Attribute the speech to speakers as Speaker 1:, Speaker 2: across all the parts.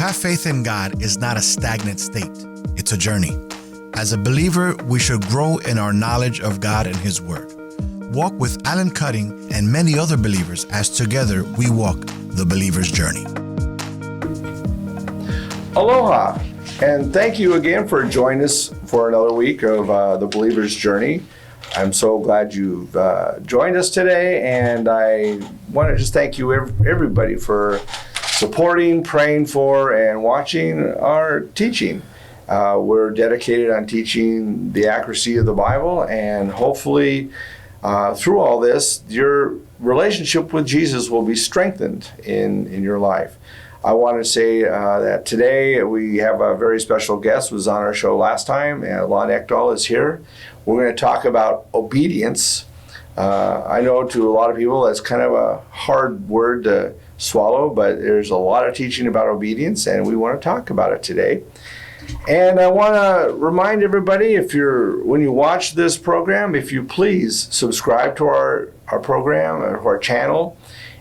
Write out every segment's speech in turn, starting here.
Speaker 1: have faith in God is not a stagnant state. It's a journey. As a believer, we should grow in our knowledge of God and His Word. Walk with Alan Cutting and many other believers as together we walk the believer's journey.
Speaker 2: Aloha, and thank you again for joining us for another week of the believer's journey. I'm so glad you've joined us today, and I want to just thank you everybody for supporting, praying for, and watching our teaching. We're dedicated on teaching the accuracy of the Bible, and hopefully through all this, your relationship with Jesus will be strengthened in your life. I want to say that today we have a very special guest who was on our show last time, and Lon Eckdahl is here. We're going to talk about obedience. I know to a lot of people that's kind of a hard word to swallow, but there's a lot of teaching about obedience, and we want to talk about it today. And I want to remind everybody, when you watch this program, if you please subscribe to our program or our channel,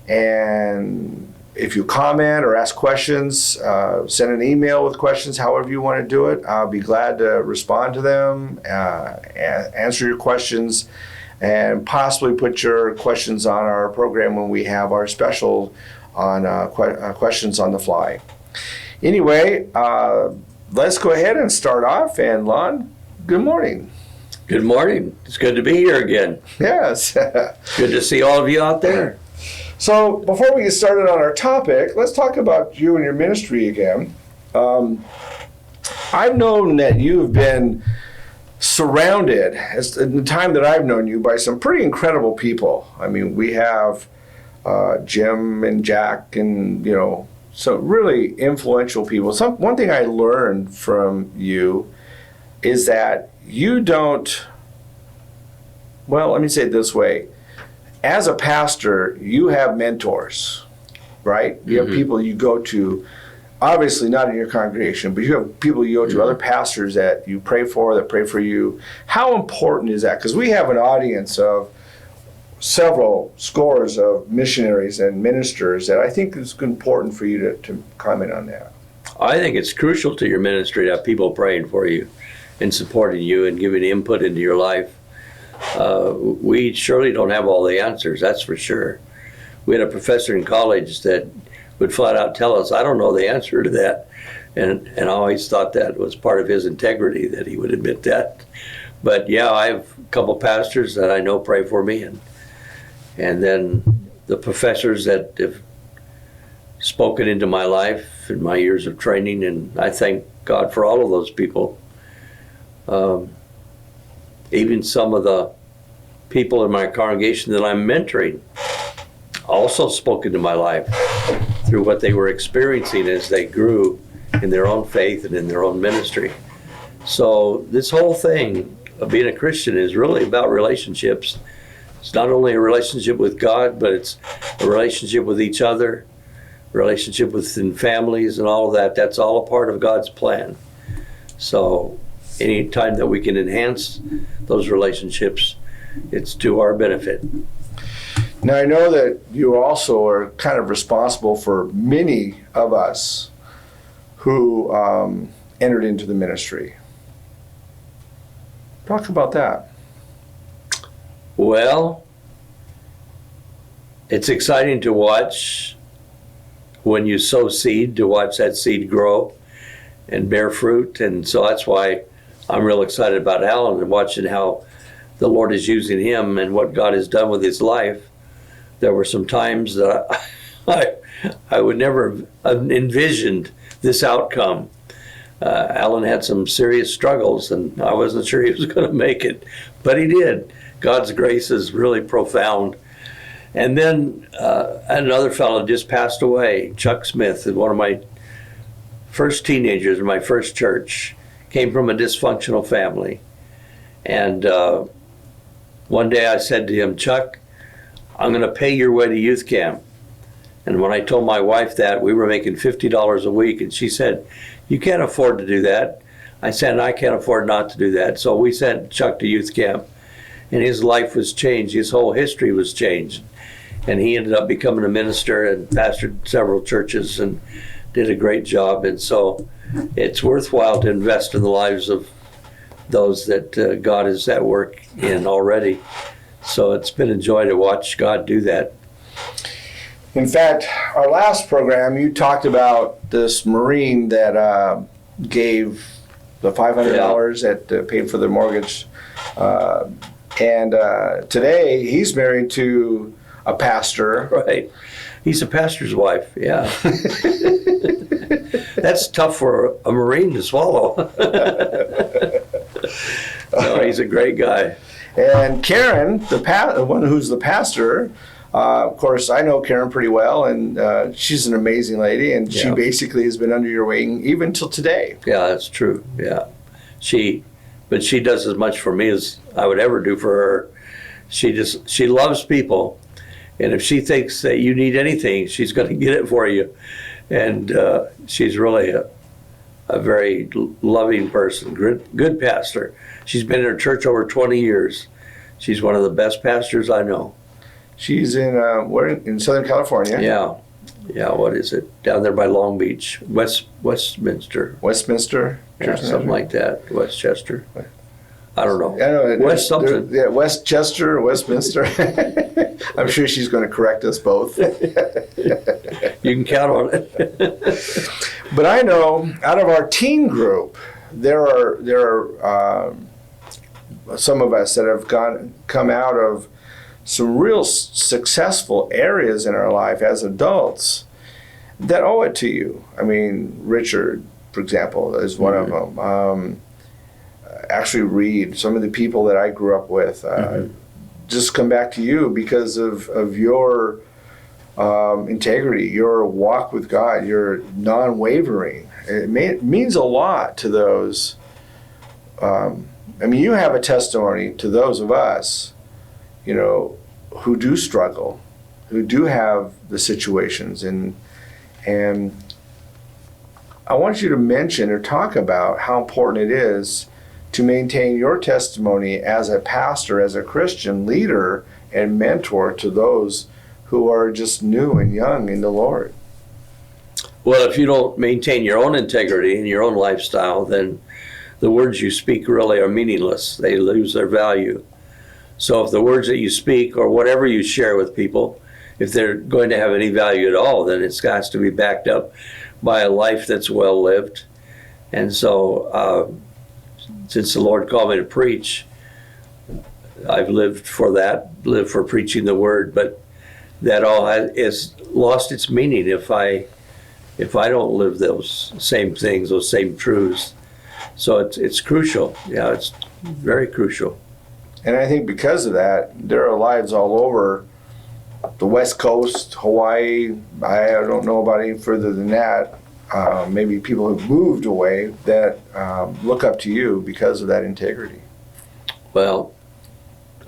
Speaker 2: and if you comment or ask questions, send an email with questions, however you want to do it. I'll be glad to respond to them, answer your questions, and possibly put your questions on our program when we have our special on questions on the fly. Anyway, let's go ahead and start off. And Lon, good morning.
Speaker 3: Good morning. It's good to be here again.
Speaker 2: Yes.
Speaker 3: Good to see all of you out there.
Speaker 2: So before we get started on our topic, let's talk about you and your ministry again. I've known that you've been surrounded, in the time that I've known you, by some pretty incredible people. I mean, we have Jim and Jack and, some really influential people. One thing I learned from you is that you don't, let me say it this way. As a pastor, you have mentors, right? You have people you go to, obviously not in your congregation, but you have people you go to, other pastors that you pray for, that pray for you. How important is that? Because we have an audience of several scores of missionaries and ministers that I think is important for you to comment on that.
Speaker 3: I think it's crucial to your ministry to have people praying for you and supporting you and giving input into your life. We surely don't have all the answers, that's for sure. We had a professor in college that would flat out tell us, I don't know the answer to that. And I always thought that was part of his integrity, that he would admit that. But yeah, I have a couple pastors that I know pray for me, and then the professors that have spoken into my life in my years of training, and I thank God for all of those people. Even some of the people in my congregation that I'm mentoring also spoke into my life through what they were experiencing as they grew in their own faith and in their own ministry. So this whole thing of being a Christian is really about relationships. It's not only a relationship with God, but it's a relationship with each other, relationship within families and all of that. That's all a part of God's plan. So any time that we can enhance those relationships, it's to our benefit.
Speaker 2: Now, I know that you also are kind of responsible for many of us who entered into the ministry. Talk about that.
Speaker 3: Well, it's exciting to watch when you sow seed, to watch that seed grow and bear fruit. And so that's why I'm real excited about Alan and watching how the Lord is using him and what God has done with his life. There were some times that I would never have envisioned this outcome. Alan had some serious struggles, and I wasn't sure he was going to make it, but he did. God's grace is really profound. And then another fellow just passed away, Chuck Smith, one of my first teenagers in my first church, came from a dysfunctional family. And one day I said to him, Chuck, I'm going to pay your way to youth camp. And when I told my wife that, we were making $50 a week, and she said, you can't afford to do that. I said, I can't afford not to do that. So we sent Chuck to youth camp, and his life was changed. His whole history was changed. And he ended up becoming a minister and pastored several churches and did a great job. And so it's worthwhile to invest in the lives of those that God is at work in already. So it's been a joy to watch God do that.
Speaker 2: In fact, our last program, you talked about this Marine that gave the $500 that paid for the mortgage. And today he's married to a pastor.
Speaker 3: Right. He's a pastor's wife, yeah. That's tough for a Marine to swallow. No, he's a great guy.
Speaker 2: And Karen, the one who's the pastor, of course, I know Karen pretty well, and she's an amazing lady, and she basically has been under your wing even till today.
Speaker 3: Yeah, that's true, yeah. But she does as much for me as I would ever do for her. She loves people, and if she thinks that you need anything, she's going to get it for you. And she's really a very loving person, good pastor. She's been in her church over 20 years. She's one of the best pastors I know.
Speaker 2: She's in Southern California.
Speaker 3: Yeah, what is it? Down there by Long Beach, Westminster.
Speaker 2: Westminster?
Speaker 3: Yeah, something like that. Westchester. I don't know.
Speaker 2: I know.
Speaker 3: West something.
Speaker 2: Yeah, Westchester, Westminster. I'm sure she's going to correct us both.
Speaker 3: You can count on it.
Speaker 2: But I know out of our teen group, there are some of us that have come out of some real successful areas in our life as adults that owe it to you. I mean, Richard, for example, is one of them. Actually, Reed, some of the people that I grew up with, just come back to you because of your integrity, your walk with God, your non-wavering. It means a lot to those. I mean, you have a testimony to those of us, who do struggle, who do have the situations, and I want you to mention or talk about how important it is to maintain your testimony as a pastor, as a Christian leader and mentor to those who are just new and young in the Lord.
Speaker 3: Well, if you don't maintain your own integrity and your own lifestyle, then the words you speak really are meaningless. They lose their value. So if the words that you speak or whatever you share with people, if they're going to have any value at all, then it has to be backed up by a life that's well lived. And so since the Lord called me to preach, I've lived for that, lived for preaching the word, but that all has lost its meaning if I don't live those same things, those same truths. So it's crucial. Yeah, it's very crucial.
Speaker 2: And I think because of that, there are lives all over the West Coast, Hawaii. I don't know about any further than that. Maybe people who've moved away that look up to you because of that integrity.
Speaker 3: Well,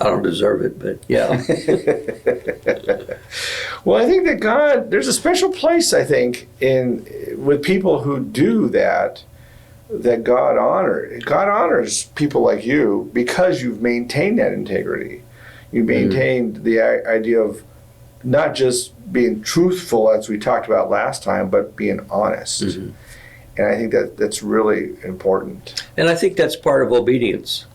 Speaker 3: I don't deserve it, but yeah.
Speaker 2: Well, I think that God, there's a special place, I think, with people who do that God honors. God honors people like you because you've maintained that integrity. You maintained the idea of not just being truthful, as we talked about last time, but being honest. And I think that's really important.
Speaker 3: And I think that's part of obedience.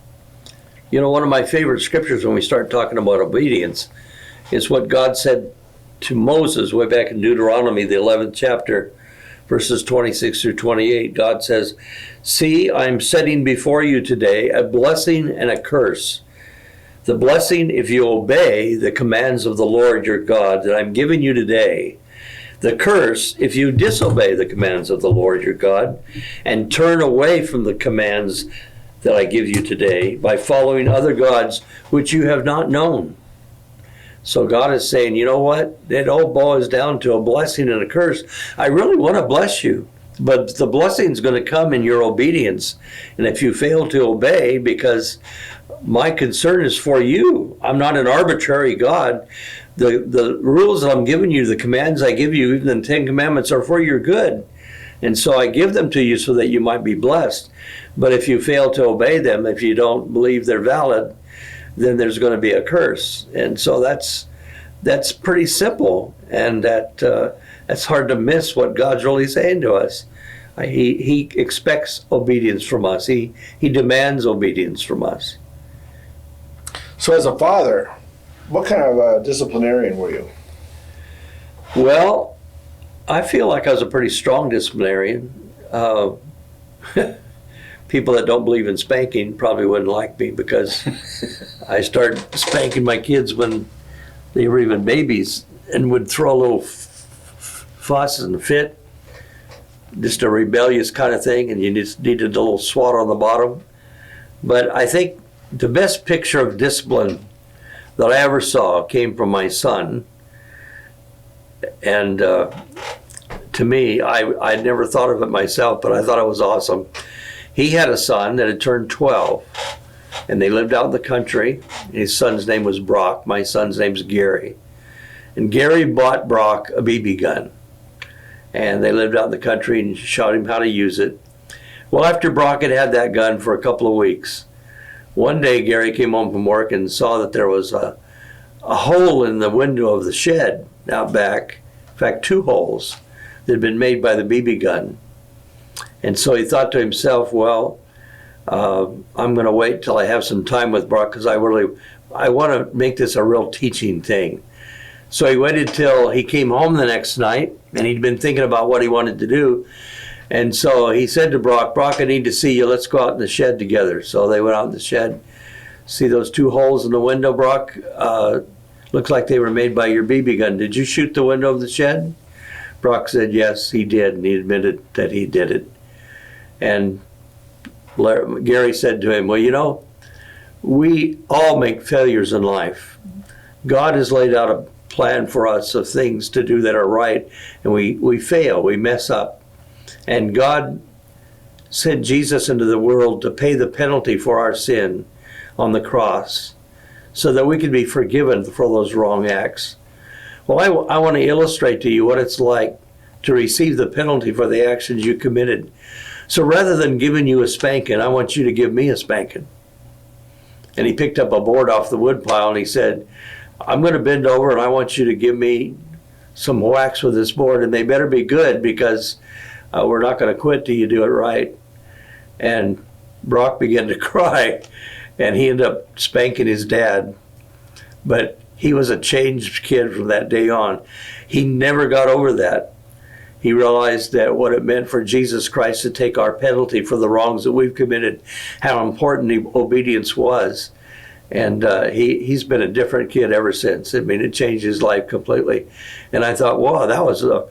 Speaker 3: One of my favorite scriptures when we start talking about obedience is what God said to Moses way back in Deuteronomy, the 11th chapter, verses 26 through 28. God says, "See, I am setting before you today a blessing and a curse. The blessing if you obey the commands of the Lord your God that I'm giving you today. The curse if you disobey the commands of the Lord your God and turn away from the commands that I give you today by following other gods which you have not known." So God is saying, you know what? It all boils down to a blessing and a curse. I really want to bless you, but the blessing is going to come in your obedience. And if you fail to obey, because my concern is for you. I'm not an arbitrary God. The rules that I'm giving you, the commands I give you, even the 10 Commandments, are for your good. And so I give them to you so that you might be blessed. But if you fail to obey them, if you don't believe they're valid, then there's going to be a curse. And so that's pretty simple. And that it's hard to miss what God's really saying to us. He expects obedience from us. He demands obedience from us.
Speaker 2: So as a father, what kind of a disciplinarian were you?
Speaker 3: Well, I feel like I was a pretty strong disciplinarian. People that don't believe in spanking probably wouldn't like me because I started spanking my kids when they were even babies and would throw a little fuss and fit. Just a rebellious kind of thing, and you just needed a little swat on the bottom. But I think the best picture of discipline that I ever saw came from my son. And to me, I never thought of it myself, but I thought it was awesome. He had a son that had turned 12, and they lived out in the country. His son's name was Brock. My son's name's Gary. And Gary bought Brock a BB gun. And they lived out in the country and showed him how to use it. Well, after Brock had had that gun for a couple of weeks, one day Gary came home from work and saw that there was a hole in the window of the shed out back. In fact, 2 holes that had been made by the BB gun. And so he thought to himself, well, I'm going to wait till I have some time with Brock because I want to make this a real teaching thing. So he waited till he came home the next night, and he'd been thinking about what he wanted to do. And so he said to Brock, I need to see you. Let's go out in the shed together. So they went out in the shed. See those 2 holes in the window, Brock? Looks like they were made by your BB gun. Did you shoot the window of the shed? Brock said yes, he did, and he admitted that he did it. And Gary said to him, well, you know, we all make failures in life. God has laid out a plan for us of things to do that are right, and we fail, we mess up. And God sent Jesus into the world to pay the penalty for our sin on the cross so that we could be forgiven for those wrong acts. Well, I want to illustrate to you what it's like to receive the penalty for the actions you committed. So rather than giving you a spanking, I want you to give me a spanking. And he picked up a board off the wood pile and he said, I'm going to bend over and I want you to give me some whacks with this board, and they better be good because we're not going to quit till you do it right. And Brock began to cry, and he ended up spanking his dad. But he was a changed kid from that day on. He never got over that. He realized that what it meant for Jesus Christ to take our penalty for the wrongs that we've committed, how important the obedience was. And he's been a different kid ever since. I mean, it changed his life completely. And I thought, wow, that was a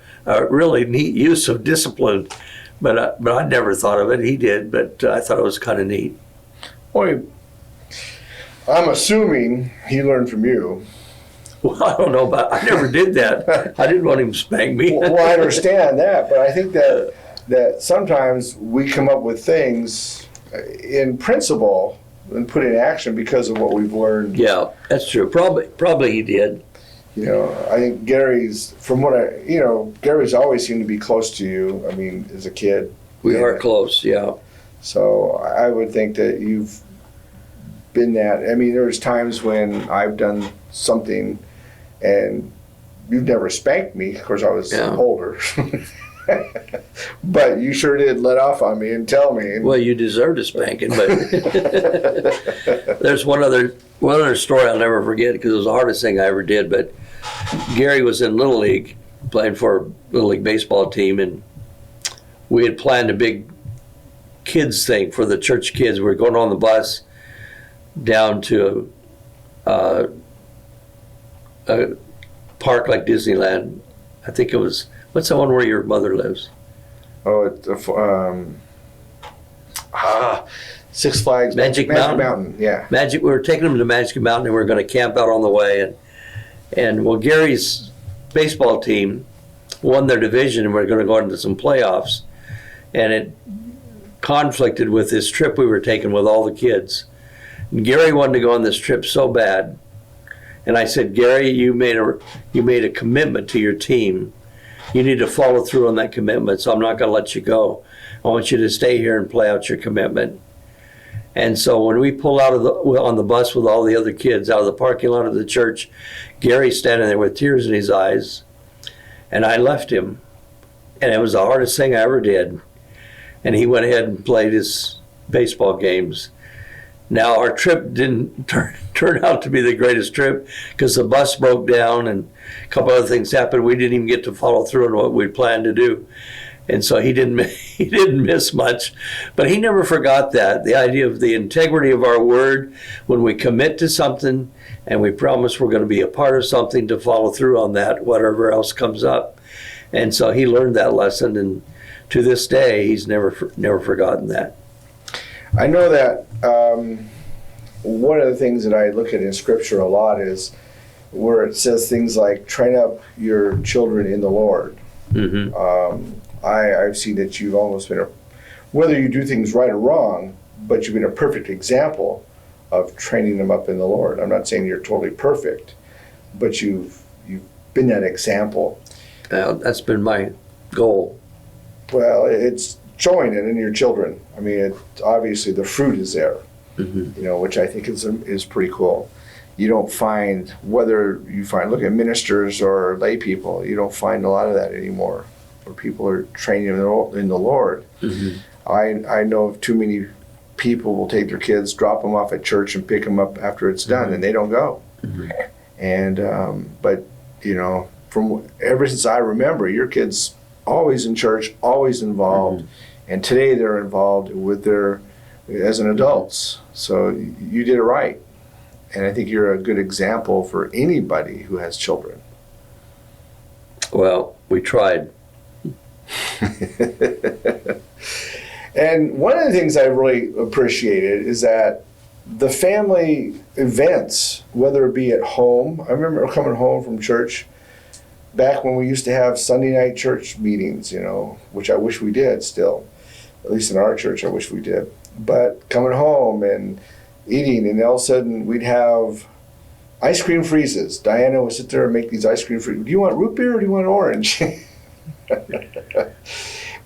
Speaker 3: really neat use of discipline. But I never thought of it. He did, but I thought it was kind of neat.
Speaker 2: Well, I'm assuming he learned from you.
Speaker 3: Well, I don't know about, I never did that. I didn't want him to spank me.
Speaker 2: Well, I understand that, but I think that sometimes we come up with things in principle and put in action because of what we've learned.
Speaker 3: Yeah, that's true. Probably he did.
Speaker 2: You know, I think Gary's always seemed to be close to you. I mean, as a kid.
Speaker 3: We are close, yeah.
Speaker 2: So I would think that you've been that. I mean, there's times when I've done something and you've never spanked me. Of course, I was older. But you sure did let off on me and tell me.
Speaker 3: Well, you deserved a spanking, but there's one other story I'll never forget because it was the hardest thing I ever did. But Gary was in Little League, playing for a Little League baseball team, and we had planned a big kids thing for the church kids. We were going on the bus down to a park like Disneyland. I think it was, what's the one where your mother lives?
Speaker 2: Oh, it's Six Flags.
Speaker 3: Magic Mountain.
Speaker 2: Yeah.
Speaker 3: We were taking them to Magic Mountain, and we were going to camp out on the way. And well, Gary's baseball team won their division, and we were going to go into some playoffs. And it conflicted with this trip we were taking with all the kids. And Gary wanted to go on this trip so bad. And I said, Gary, you made a commitment to your team. You need to follow through on that commitment, so I'm not going to let you go. I want you to stay here and play out your commitment. And so when we pull out on the bus with all the other kids out of the parking lot of the church, Gary's standing there with tears in his eyes. And I left him, and it was the hardest thing I ever did. And he went ahead and played his baseball games. Now, our trip didn't turn out to be the greatest trip because the bus broke down and a couple other things happened. We didn't even get to follow through on what we planned to do. And so he didn't miss much. But he never forgot that, the idea of the integrity of our word when we commit to something and we promise we're going to be a part of something, to follow through on that, whatever else comes up. And so he learned that lesson, and to this day, he's never forgotten that.
Speaker 2: I know that one of the things that I look at in Scripture a lot is where it says things like, train up your children in the Lord.
Speaker 3: Mm-hmm.
Speaker 2: I've seen that you've almost been, whether you do things right or wrong, but you've been a perfect example of training them up in the Lord. I'm not saying you're totally perfect, but you've been that example.
Speaker 3: That's been my goal.
Speaker 2: Well, it's showing it in your children. I mean, obviously the fruit is there,
Speaker 3: Mm-hmm.
Speaker 2: Which I think is pretty cool. You don't find, look at ministers or lay people, you don't find a lot of that anymore, where people are training in the Lord.
Speaker 3: Mm-hmm.
Speaker 2: I know of too many people will take their kids, drop them off at church, and pick them up after it's done, and they don't go.
Speaker 3: Mm-hmm.
Speaker 2: And but from ever since I remember, your kids always in church, always involved, and today they're involved with as an adults. So you did it right, and I think you're a good example for anybody who has children.
Speaker 3: Well, we tried.
Speaker 2: And one of the things I really appreciated is that the family events, whether it be at home, I remember coming home from church back when we used to have Sunday night church meetings, which I wish we did still. At least in our church, I wish we did. But coming home and eating, and all of a sudden we'd have ice cream freezes. Diana would sit there and make these ice cream freezes. Do you want root beer or do you want orange?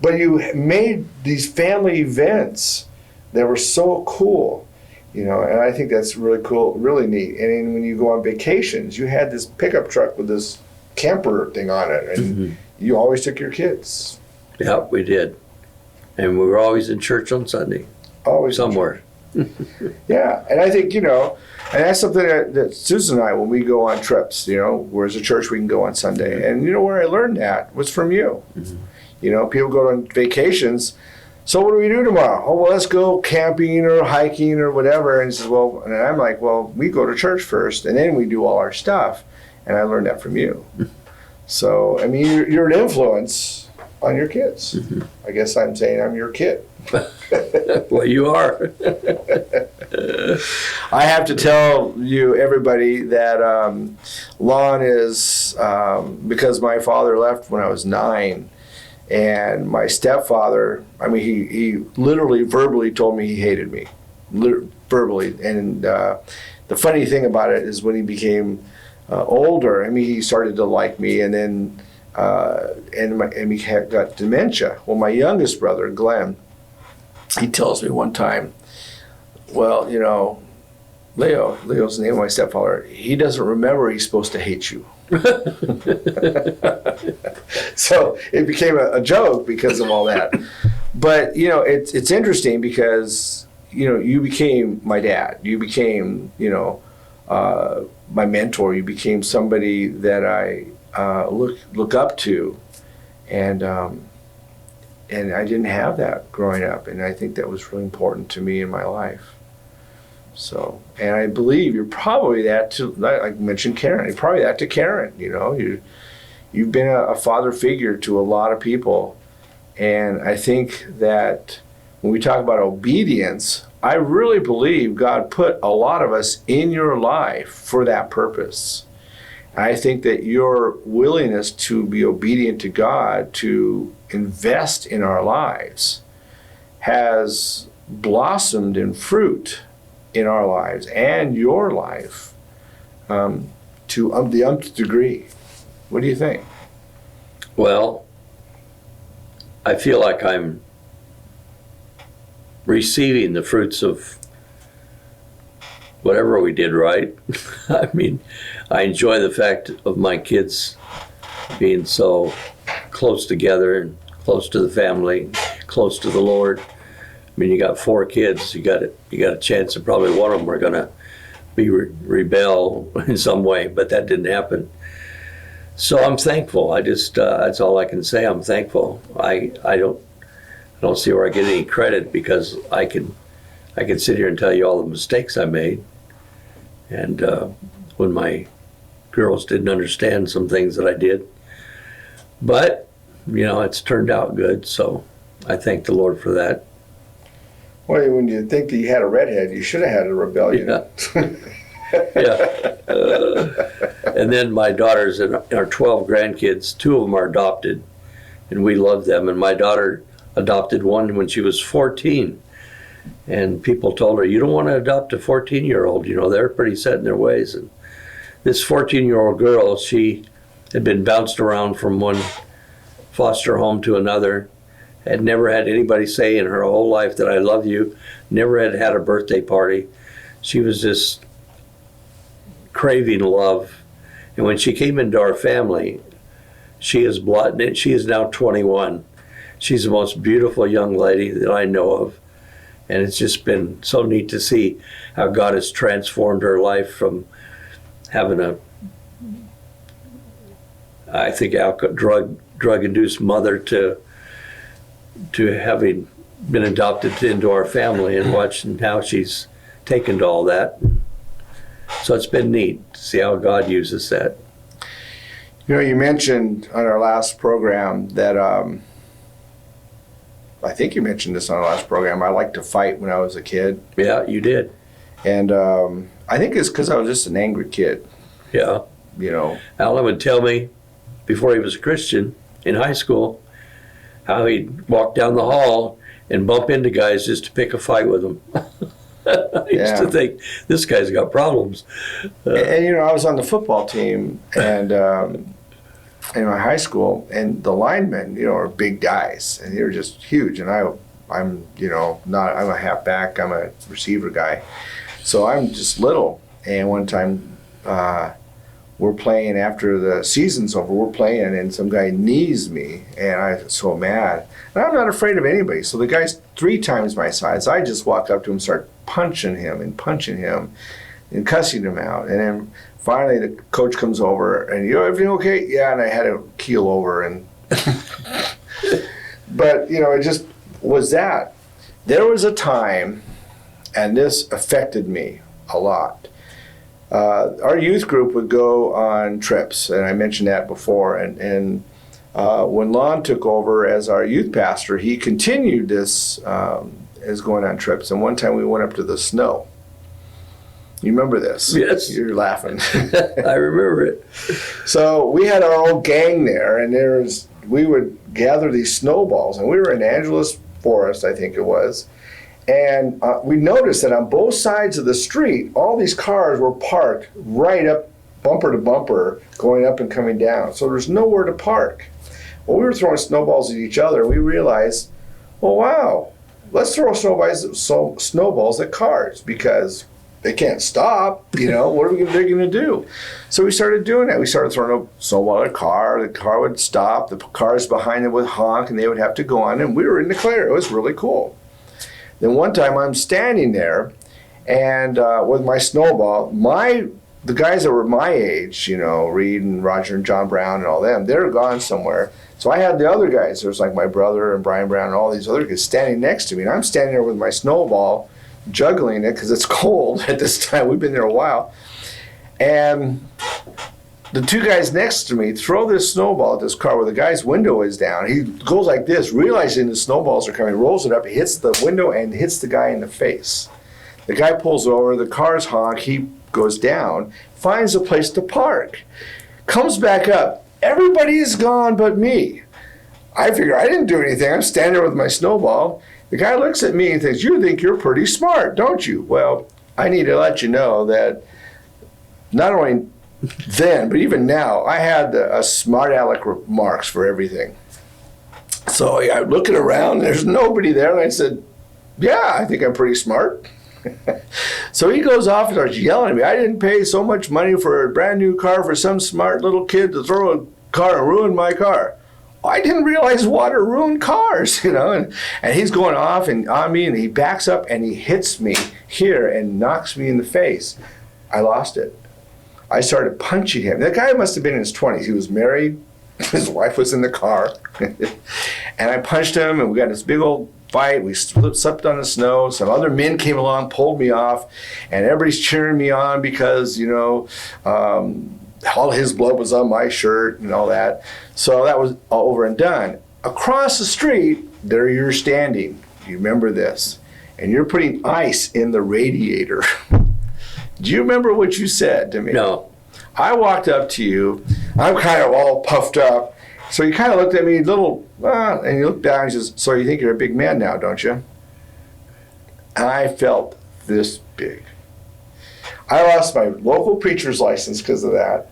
Speaker 2: But you made these family events that were so cool, and I think that's really cool, really neat. And then when you go on vacations, you had this pickup truck with this camper thing on it, and you always took your kids.
Speaker 3: Yeah, we did. And we were always in church on Sunday.
Speaker 2: Always
Speaker 3: somewhere.
Speaker 2: Yeah, and I think, and that's something that Susan and I, when we go on trips, where as a church we can go on Sunday. And where I learned that was from you.
Speaker 3: Mm-hmm.
Speaker 2: People go on vacations. So what do we do tomorrow? Oh, well, let's go camping or hiking or whatever. And he says, well, and I'm like, well, we go to church first, and then we do all our stuff. And I learned that from you. So, I mean, you're an influence on your kids.
Speaker 3: Mm-hmm.
Speaker 2: I guess I'm saying I'm your kid.
Speaker 3: Well, you are.
Speaker 2: I have to tell everybody that Lon is, because my father left when I was 9, and my stepfather, I mean, he literally verbally told me he hated me, verbally. And the funny thing about it is when he became older, I mean, he started to like me, and then and he got dementia. Well, my youngest brother, Glenn, he tells me one time, well, Leo's the name of my stepfather, he doesn't remember he's supposed to hate you. So it became a joke because of all that. But, it's interesting because, you became my dad. You became, my mentor. You became somebody that I look up to. And I didn't have that growing up. And I think that was really important to me in my life. So, and I believe you're probably that to, like I mentioned Karen, you're probably that to Karen, you've been a father figure to a lot of people. And I think that when we talk about obedience, I really believe God put a lot of us in your life for that purpose. I think that your willingness to be obedient to God, to invest in our lives, has blossomed in fruit in our lives and your life to the nth degree. What do you think?
Speaker 3: Well, I feel like I'm receiving the fruits of whatever we did right. I mean, I enjoy the fact of my kids being so close together and close to the family, close to the Lord. I mean, you got 4 kids. You got a chance that probably one of them are going to be rebel in some way, but that didn't happen. So I'm thankful. I just that's all I can say. I'm thankful. I don't see where I get any credit, because I can sit here and tell you all the mistakes I made, and when my girls didn't understand some things that I did. But it's turned out good. So I thank the Lord for that.
Speaker 2: Well, when you think that you had a redhead, you should have had a rebellion.
Speaker 3: Yeah. And then my daughters and our 12 grandkids, 2 of them are adopted, and we love them. And my daughter adopted one when she was 14. And people told her, you don't want to adopt a 14-year-old. They're pretty set in their ways. And this 14-year-old girl, she had been bounced around from one foster home to another, had never had anybody say in her whole life that I love you, never had a birthday party. She was just craving love. And when she came into our family, she is blood. She is now 21. She's the most beautiful young lady that I know of. And it's just been so neat to see how God has transformed her life from having drug-induced mother to having been adopted into our family, and watching how she's taken to all that. So it's been neat to see how God uses that.
Speaker 2: You mentioned on our last program that, I think you mentioned this on our last program, I liked to fight when I was a kid.
Speaker 3: Yeah, you did.
Speaker 2: And I think it's because I was just an angry kid.
Speaker 3: Yeah. Alan would tell me, before he was a Christian, in high school, how he'd walk down the hall and bump into guys just to pick a fight with them. I used to think, this guy's got problems.
Speaker 2: And I was on the football team, and in my high school, and the linemen, are big guys, and they were just huge. And I'm a halfback, I'm a receiver guy, so I'm just little. And one time, we're playing after the season's over. We're playing, and some guy knees me, and I was so mad. And I'm not afraid of anybody. So the guy's 3 times my size. I just walk up to him, start punching him, and cussing him out. And then finally, the coach comes over, and everything okay? Yeah, and I had to keel over, and but it just was that. There was a time, and this affected me a lot. Our youth group would go on trips, and I mentioned that before. And when Lon took over as our youth pastor, he continued this as going on trips. And one time we went up to the snow. You remember this?
Speaker 3: Yes.
Speaker 2: You're laughing.
Speaker 3: I remember it.
Speaker 2: So we had our old gang there, and we would gather these snowballs, and we were in Angeles Forest, I think it was. And we noticed that on both sides of the street, all these cars were parked right up, bumper to bumper, going up and coming down. So there's nowhere to park. Well, we were throwing snowballs at each other. We realized, well, wow, let's throw snowballs at cars, because they can't stop. What are they going to do? So we started doing that. We started throwing a snowball at a car. The car would stop. The cars behind it would honk, and they would have to go on. And we were in the clear. It was really cool. Then one time I'm standing there, and with my snowball, the guys that were my age, Reed and Roger and John Brown and all them, they're gone somewhere. So I had the other guys. There's like my brother and Brian Brown and all these other guys standing next to me. And I'm standing there with my snowball, juggling it because it's cold at this time. We've been there a while. And the 2 guys next to me throw this snowball at this car where the guy's window is down. He goes like this, realizing the snowballs are coming, rolls it up, he hits the window and hits the guy in the face. The guy pulls over, the car's honk, he goes down, finds a place to park, comes back up. Everybody is gone but me. I figure I didn't do anything. I'm standing there with my snowball. The guy looks at me and thinks, you think you're pretty smart, don't you? Well, I need to let you know that not only then, but even now, I had a smart aleck remarks for everything. So I looking around, there's nobody there, and I said, yeah, I think I'm pretty smart. So he goes off and starts yelling at me. I didn't pay so much money for a brand new car for some smart little kid to throw a car and ruined my car. I didn't realize water ruined cars, and he's going off and on me, and he backs up and he hits me here and knocks me in the face. I lost it. I started punching him. That guy must have been in his 20s. He was married. His wife was in the car. And I punched him, and we got this big old fight. We slept on the snow. Some other men came along, pulled me off, and everybody's cheering me on because, all his blood was on my shirt and all that. So that was all over and done. Across the street, there you're standing. You remember this. And you're putting ice in the radiator. Do you remember what you said to me?
Speaker 3: No.
Speaker 2: I walked up to you. I'm kind of all puffed up. So you kind of looked at me a little, and you looked down and says, so you think you're a big man now, don't you? And I felt this big. I lost my local preacher's license because of that.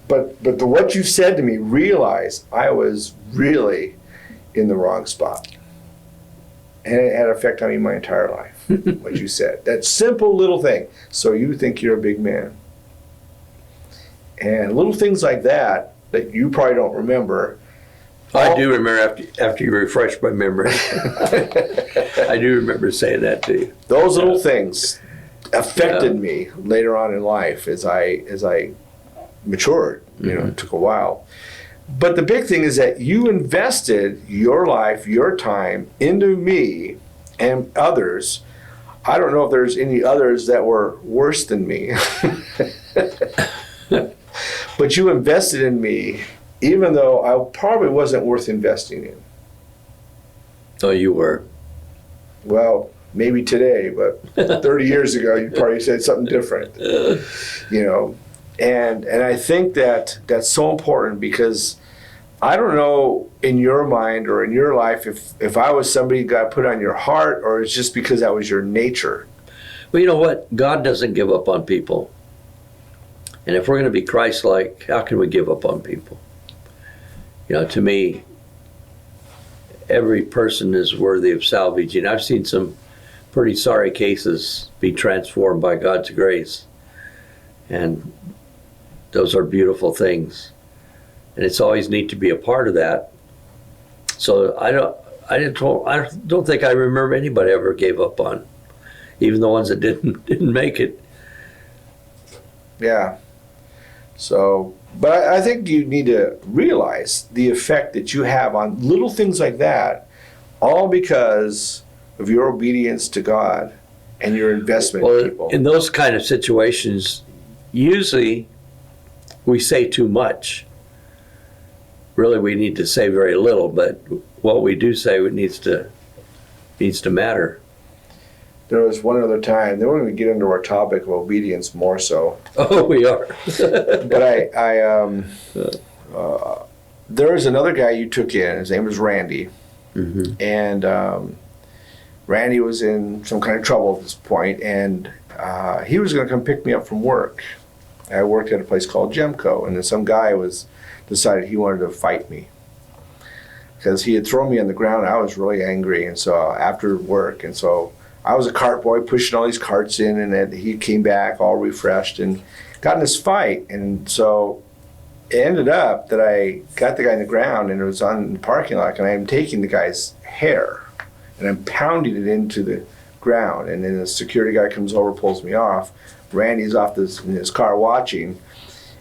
Speaker 2: But what you said to me, realized I was really in the wrong spot. And it had an effect on me my entire life, what you said. That simple little thing. So you think you're a big man. And little things like that you probably don't remember.
Speaker 3: I do remember after you refreshed my memory. I do remember saying that to you.
Speaker 2: Those little things affected me later on in life as I matured. It took a while. But the big thing is that you invested your life, your time into me and others. I don't know if there's any others that were worse than me. But you invested in me, even though I probably wasn't worth investing in.
Speaker 3: Oh, you were.
Speaker 2: Well, maybe today, but 30 years ago, you probably said something different. And I think that's so important because I don't know in your mind or in your life if I was somebody God put on your heart or it's just because that was your nature.
Speaker 3: Well, you know what? God doesn't give up on people. And if we're going to be Christ-like, how can we give up on people? To me, every person is worthy of salvage. I've seen some pretty sorry cases be transformed by God's grace. And those are beautiful things. And it's always neat to be a part of that. So I don't think I remember anybody ever gave up on, even the ones that didn't make it.
Speaker 2: Yeah. So, but I think you need to realize the effect that you have on little things like that, all because of your obedience to God and your investment in people.
Speaker 3: In those kind of situations, usually we say too much. Really, we need to say very little, but what we do say needs to matter.
Speaker 2: There was one other time, then we're going to get into our topic of obedience more so.
Speaker 3: Oh, we are.
Speaker 2: But there was another guy you took in, his name was Randy. Mm-hmm. And Randy was in some kind of trouble at this point, and he was going to come pick me up from work. I worked at a place called Gemco, and then some guy decided he wanted to fight me. Because he had thrown me on the ground, I was really angry, and so after work, and so I was a cart boy pushing all these carts in, and then he came back all refreshed and got in this fight. And so it ended up that I got the guy in the ground, and it was on the parking lot, and I'm taking the guy's hair, and I'm pounding it into the ground. And then the security guy comes over, pulls me off. Randy's off in his car watching,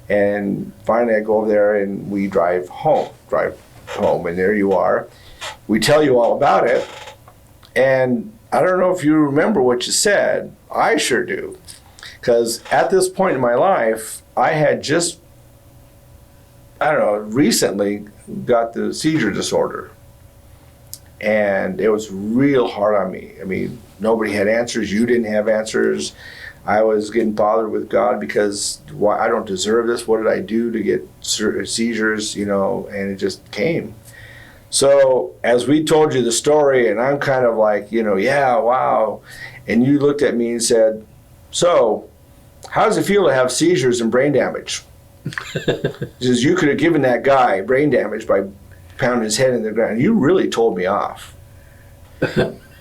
Speaker 2: and finally I go over there, and we drive home, and there you are. We tell you all about it, and I don't know if you remember what you said. I sure do. Because at this point in my life, I had just, recently got the seizure disorder. And it was real hard on me. I mean, nobody had answers. You didn't have answers. I was getting bothered with God because I don't deserve this. What did I do to get seizures, and it just came. So as we told you the story, and I'm kind of like, yeah, wow. And you looked at me and said, so how does it feel to have seizures and brain damage? Says you could have given that guy brain damage by pounding his head in the ground. You really told me off.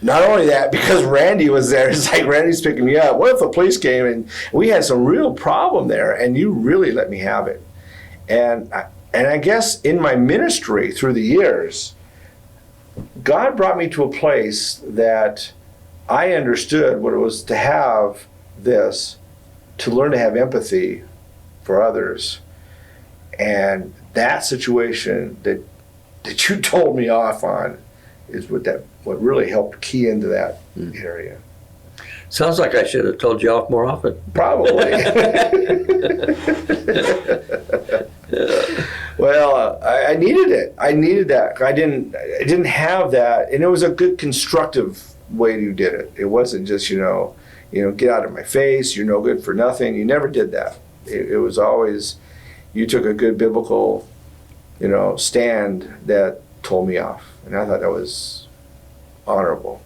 Speaker 2: Not only that, because Randy was there, it's like Randy's picking me up. What if the police came and we had some real problem there, and you really let me have it? And And I guess in my ministry through the years, God brought me to a place that I understood what it was to have this, to learn to have empathy for others. And that situation that you told me off on is what really helped key into that area.
Speaker 3: Sounds like I should have told you off more often.
Speaker 2: Probably. Well, I needed it. I needed that. I didn't have that, and it was a good constructive way you did it. It wasn't just get out of my face. You're no good for nothing. You never did that. It was always, you took a good biblical, stand that told me off, and I thought that was honorable.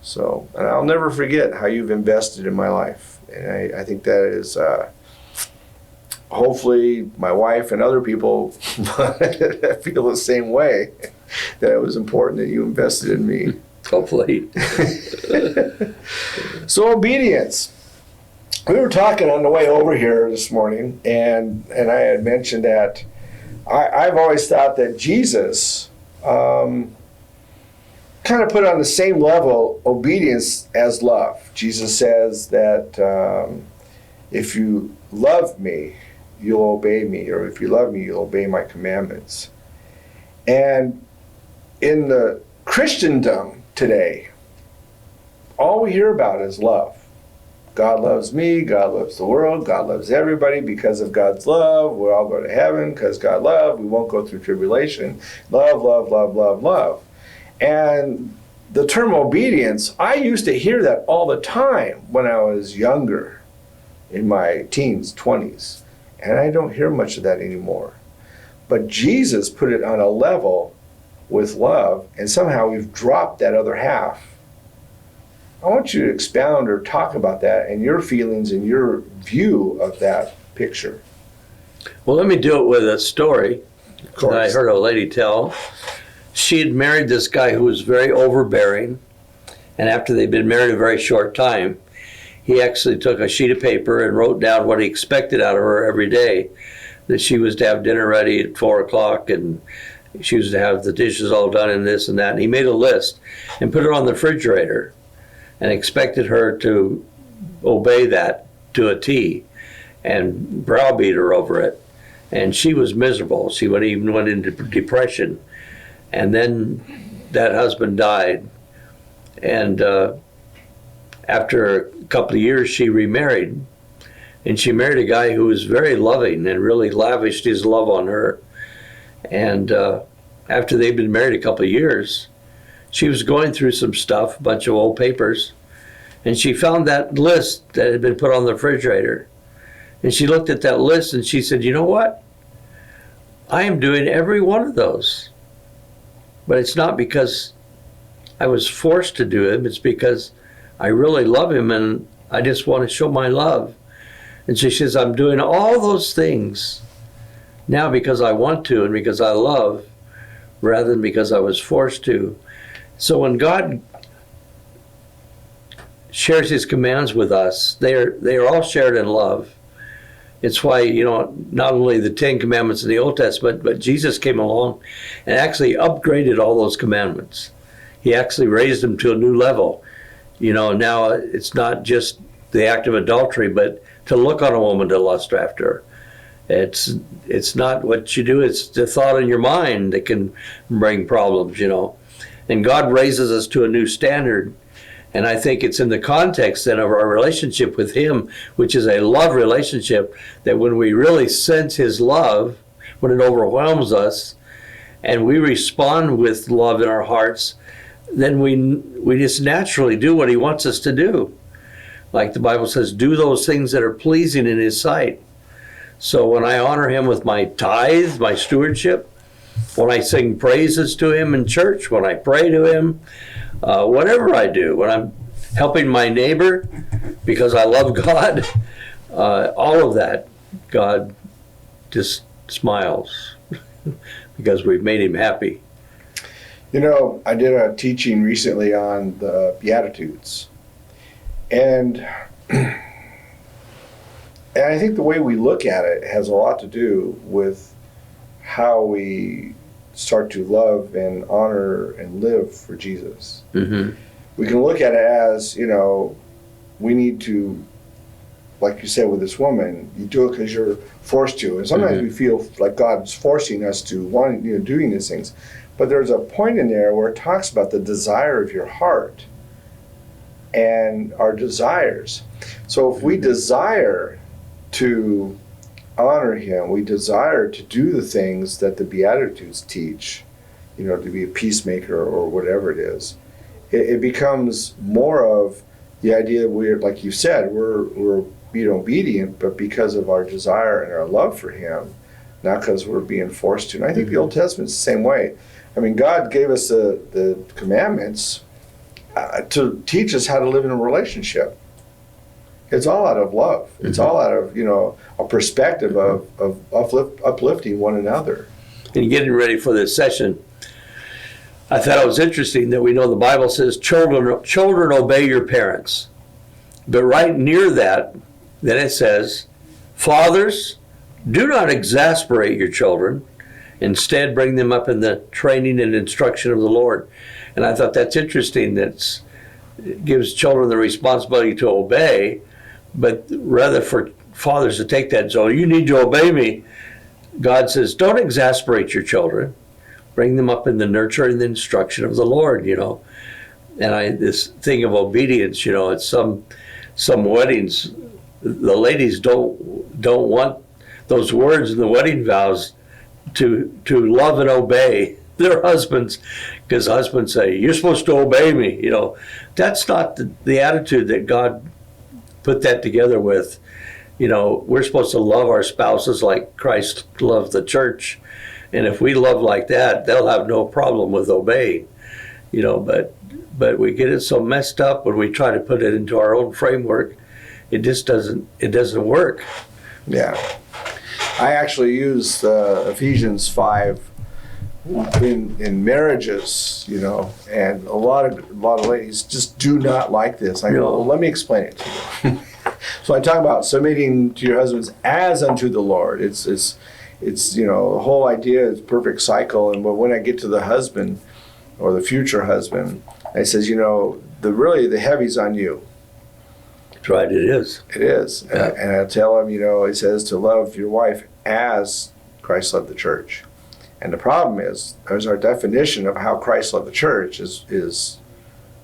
Speaker 2: So, and I'll never forget how you've invested in my life, and I think that is. Hopefully my wife and other people feel the same way, that it was important that you invested in me.
Speaker 3: Hopefully.
Speaker 2: So obedience. We were talking on the way over here this morning, and I had mentioned that I've always thought that Jesus kind of put on the same level obedience as love. Jesus says that if you love me, you'll obey me, or if you love me, you'll obey my commandments. And in the Christendom today, all we hear about is love. God loves me, God loves the world, God loves everybody. Because of God's love, we'll all go to heaven. Because God loved, we won't go through tribulation. Love, love, love, love, love. And the term obedience, I used to hear that all the time when I was younger, in my teens, 20s. And I don't hear much of that anymore. But Jesus put it on a level with love, and somehow we've dropped that other half. I want you to expound or talk about that and your feelings and your view of that picture.
Speaker 3: Well, let me do it with a story
Speaker 2: Of course.
Speaker 3: that I heard a lady tell. She had married this guy who was very overbearing, and after they'd been married a very short time, he actually took a sheet of paper and wrote down what he expected out of her every day. That she was to have dinner ready at 4 o'clock, and she was to have the dishes all done and this and that. And he made a list and put it on the refrigerator and expected her to obey that to a T and browbeat her over it. And she was miserable. She even went into depression. And then that husband died. And after a couple of years, she remarried. And she married a guy who was very loving and really lavished his love on her. And after they'd been married a couple of years, she was going through some stuff, a bunch of old papers, and she found that list that had been put on the refrigerator. And she looked at that list and she said, you know what? I am doing every one of those. But it's not because I was forced to do it. It's because I really love him and I just want to show my love. And she says, I'm doing all those things now because I want to and because I love, rather than because I was forced to. So when God shares his commands with us, they are all shared in love. It's why, not only the 10 commandments in the Old Testament, but Jesus came along and actually upgraded all those commandments. He actually raised them to a new level. Now it's not just the act of adultery, but to look on a woman to lust after her. It's not what you do, it's the thought in your mind that can bring problems, And God raises us to a new standard. And I think it's in the context then of our relationship with him, which is a love relationship, that when we really sense his love, when it overwhelms us, and we respond with love in our hearts, then we just naturally do what he wants us to do. Like the Bible says, do those things that are pleasing in his sight. So when I honor him with my tithe, my stewardship, when I sing praises to him in church, when I pray to him, whatever I do, when I'm helping my neighbor because I love God, all of that, God just smiles because we've made him happy.
Speaker 2: I did a teaching recently on the Beatitudes. And I think the way we look at it has a lot to do with how we start to love and honor and live for Jesus.
Speaker 3: Mm-hmm.
Speaker 2: We can look at it as, we need to, like you said with this woman, you do it because you're forced to. And sometimes we feel like God's forcing us to doing these things. But there's a point in there where it talks about the desire of your heart and our desires. So if we desire to honor him, we desire to do the things that the Beatitudes teach, to be a peacemaker or whatever it is, it becomes more of the idea we're, like you said, we're being obedient, but because of our desire and our love for him, not because we're being forced to. And I think the Old Testament's the same way. I mean, God gave us the commandments to teach us how to live in a relationship. It's all out of love. It's all out of, a perspective of uplifting one another.
Speaker 3: And getting ready for this session, I thought it was interesting that we know the Bible says, children obey your parents. But right near that, then it says, fathers, do not exasperate your children. Instead, bring them up in the training and instruction of the Lord. And I thought that's interesting. It gives children the responsibility to obey, but rather for fathers to take that, so you need to obey me. God says, don't exasperate your children. Bring them up in the nurture and the instruction of the Lord, And this thing of obedience, at some weddings, the ladies don't want those words in the wedding vows to love and obey their husbands, because husbands say, you're supposed to obey me. That's not the attitude that God put that together with. We're supposed to love our spouses like Christ loved the church. And if we love like that, they'll have no problem with obeying. But we get it so messed up when we try to put it into our own framework. It just doesn't work.
Speaker 2: Yeah. I actually use Ephesians 5 in marriages, and a lot of ladies just do not like this. I go, well, let me explain it to you. So I talk about submitting to your husbands as unto the Lord. It's the whole idea is perfect cycle. And but when I get to the husband or the future husband, I says, the heavy's on you.
Speaker 3: That's right, it is.
Speaker 2: It is. Yeah. And I tell him, it says to love your wife as Christ loved the church. And the problem is our definition of how Christ loved the church is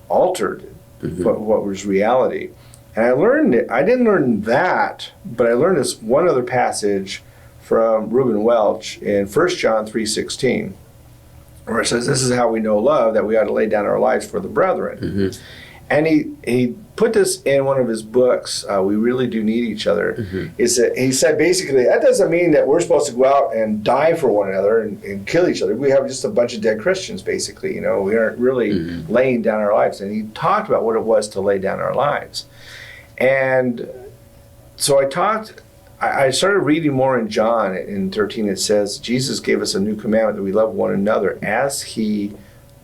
Speaker 2: altered what was reality. And I learned it. I didn't learn that, but I learned this one other passage from Reuben Welch in 1 John 3:16, where it says, this is how we know love, that we ought to lay down our lives for the brethren. And he put this in one of his books, We Really Do Need Each Other. He said basically, that doesn't mean that we're supposed to go out and die for one another and kill each other. We have just a bunch of dead Christians, basically. We aren't really laying down our lives. And he talked about what it was to lay down our lives. And so I started reading more in John. In 13 it says, Jesus gave us a new commandment that we love one another as he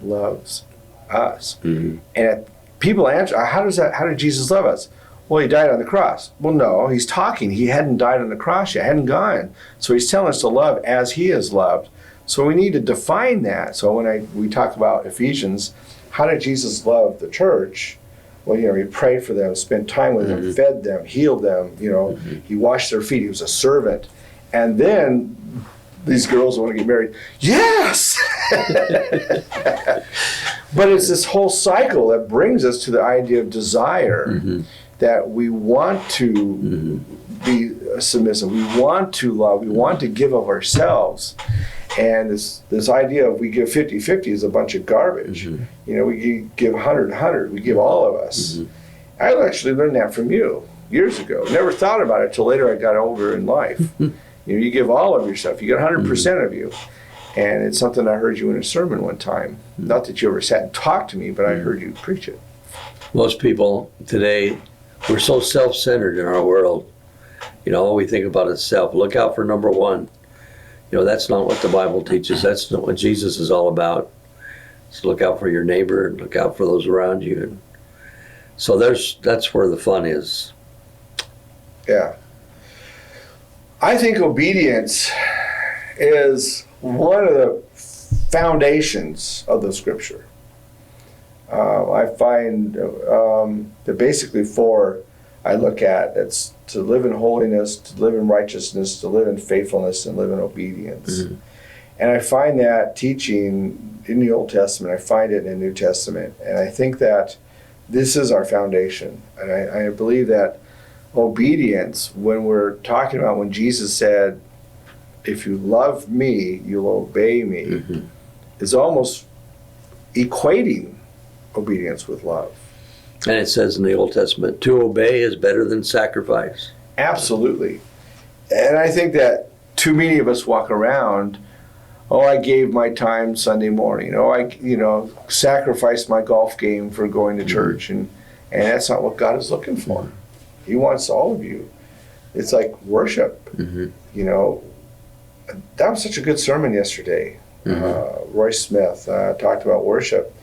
Speaker 2: loves us. And people answer, how did Jesus love us? Well, he died on the cross. Well, no, he's talking. He hadn't died on the cross yet, hadn't gone. So he's telling us to love as he is loved. So we need to define that. So when we talk about Ephesians, how did Jesus love the church? Well, he prayed for them, spent time with them, fed them, healed them. He washed their feet. He was a servant. And then these girls want to get married. Yes! But it's this whole cycle that brings us to the idea of desire, that we want to be submissive, we want to love, we want to give of ourselves. And this idea of we give 50-50 is a bunch of garbage. We give 100-100, we give all of us. I actually learned that from you years ago. Never thought about it till later I got older in life. You give all of yourself, you get 100% of you. And it's something I heard you in a sermon one time. Not that you ever sat and talked to me, but I heard you preach it.
Speaker 3: Most people today, we're so self-centered in our world. All we think about is self. Look out for number one. That's not what the Bible teaches. That's not what Jesus is all about. So look out for your neighbor and look out for those around you. And so that's where the fun is.
Speaker 2: Yeah. I think obedience is one of the foundations of the Scripture. I find that basically four I look at. It's to live in holiness, to live in righteousness, to live in faithfulness, and live in obedience. Mm-hmm. And I find that teaching in the Old Testament. I find it in the New Testament. And I think that this is our foundation. And I believe that obedience, when we're talking about when Jesus said, if you love me, you'll obey me, mm-hmm. is almost equating obedience with love.
Speaker 3: And it says in the Old Testament, to obey is better than sacrifice.
Speaker 2: Absolutely. And I think that too many of us walk around, I gave my time Sunday morning. I sacrificed my golf game for going to church. And that's not what God is looking for. Mm-hmm. He wants all of you. It's like worship. Mm-hmm. That was such a good sermon yesterday. Mm-hmm. Roy Smith talked about worship.